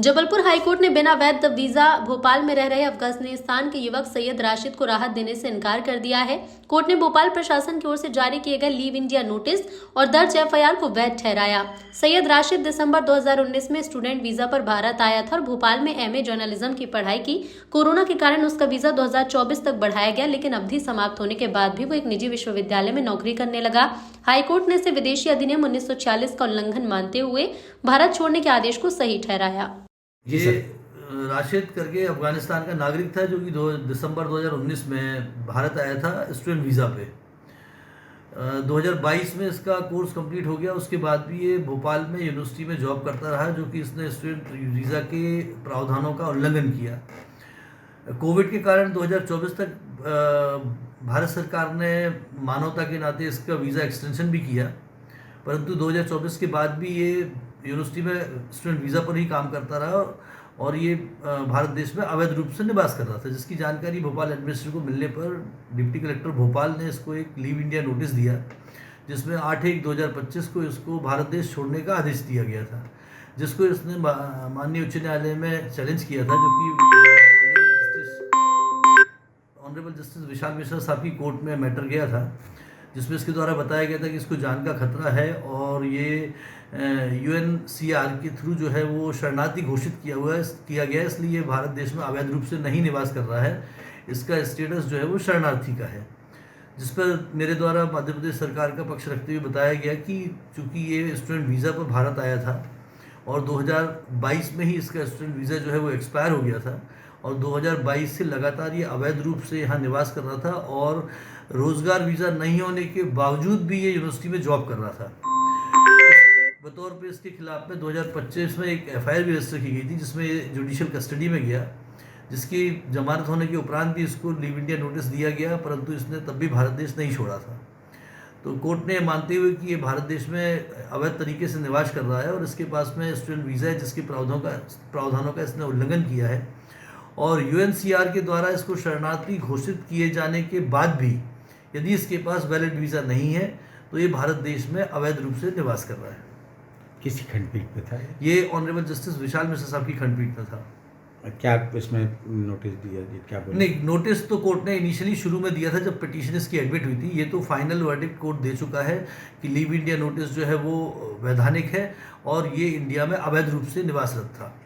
Jabalpur high court ने बिना वैध वीजा भोपाल में रह रहे अफगानिस्तान के युवक सैयद राशिद को राहत देने से इनकार कर दिया है। कोर्ट ने भोपाल प्रशासन की ओर से जारी किए गए लीव इंडिया नोटिस और दर्ज एफआईआर को वैध ठहराया। सैयद राशिद दिसंबर 2019 में स्टूडेंट वीजा पर भारत आया था और भोपाल में एमए जर्नलिज्म की पढ़ाई की। कोरोना के कारण उसका वीजा 2024 तक बढ़ाया गया, लेकिन अवधि समाप्त होने के बाद भी वो एक निजी विश्वविद्यालय में नौकरी करने लगा। हाईकोर्ट ने इसे विदेशी अधिनियम 1946 का उल्लंघन मानते हुए भारत छोड़ने के आदेश को सही ठहराया। ये राशिद करके अफगानिस्तान का नागरिक था जो कि दिसंबर 2019 में भारत आया था स्टूडेंट वीज़ा पे। 2022 में इसका कोर्स कंप्लीट हो गया। उसके बाद भी ये भोपाल में यूनिवर्सिटी में जॉब करता रहा, जो कि इसने स्टूडेंट वीज़ा के प्रावधानों का उल्लंघन किया। कोविड के कारण 2024 तक भारत सरकार ने मानवता के नाते इसका वीज़ा एक्सटेंशन भी किया, परंतु 2024 के बाद भी ये यूनिवर्सिटी में स्टूडेंट वीज़ा पर ही काम करता रहा और ये भारत देश में अवैध रूप से निवास कर रहा था, जिसकी जानकारी भोपाल एडमिनिस्ट्रेटर को मिलने पर डिप्टी कलेक्टर भोपाल ने इसको एक लीव इंडिया नोटिस दिया, जिसमें 8/1/2025 को इसको भारत देश छोड़ने का आदेश दिया गया था, जिसको इसने माननीय उच्च न्यायालय में चैलेंज किया था, जो कि ऑनरेबल जस्टिस विशाल मिश्रा साहब की कोर्ट में मैटर गया था, जिसमें इसके द्वारा बताया गया था कि इसको जान का खतरा है और ये यूएनएचसीआर के थ्रू जो है वो शरणार्थी घोषित किया गया है, इसलिए भारत देश में अवैध रूप से नहीं निवास कर रहा है। इसका स्टेटस जो है वो शरणार्थी का है, जिस पर मेरे द्वारा मध्य प्रदेश सरकार का पक्ष रखते हुए बताया गया कि चूँकि ये स्टूडेंट वीज़ा पर भारत आया था और 2022 में ही इसका स्टूडेंट वीज़ा जो है वो एक्सपायर हो गया था और 2022 से लगातार ये अवैध रूप से यहाँ निवास कर रहा था और रोज़गार वीज़ा नहीं होने के बावजूद भी ये यूनिवर्सिटी में जॉब कर रहा था। बतौर पे इसके खिलाफ में 2025 में एक एफआईआर भी रजिस्टर की गई थी, जिसमें ये जुडिशियल कस्टडी में गया, जिसकी जमानत होने के उपरांत भी इसको लीव इंडिया नोटिस दिया गया, परंतु इसने तब भी भारत देश नहीं छोड़ा था। तो कोर्ट ने मानते हुए कि ये भारत देश में अवैध तरीके से निवास कर रहा है और इसके पास में स्टूडेंट वीज़ा है, जिसके प्रावधानों का इसने उल्लंघन किया है और यूएनएचसीआर के द्वारा इसको शरणार्थी घोषित किए जाने के बाद भी यदि इसके पास वैलिड वीज़ा नहीं है तो ये भारत देश में अवैध रूप से निवास कर रहा है। किसी खंडपीठ पे था ये ऑनरेबल जस्टिस विशाल मिश्रा साहब की खंडपीठ में था। क्या इसमें नोटिस दिया जी, क्या बोले? नहीं, नोटिस तो कोर्ट ने इनिशियली शुरू में दिया था जब पिटीशन इसकी एडमिट हुई थी। ये तो फाइनल वर्डिक्ट कोर्ट दे चुका है कि लीव इंडिया नोटिस जो है वो वैधानिक है और ये इंडिया में अवैध रूप से निवासरत था।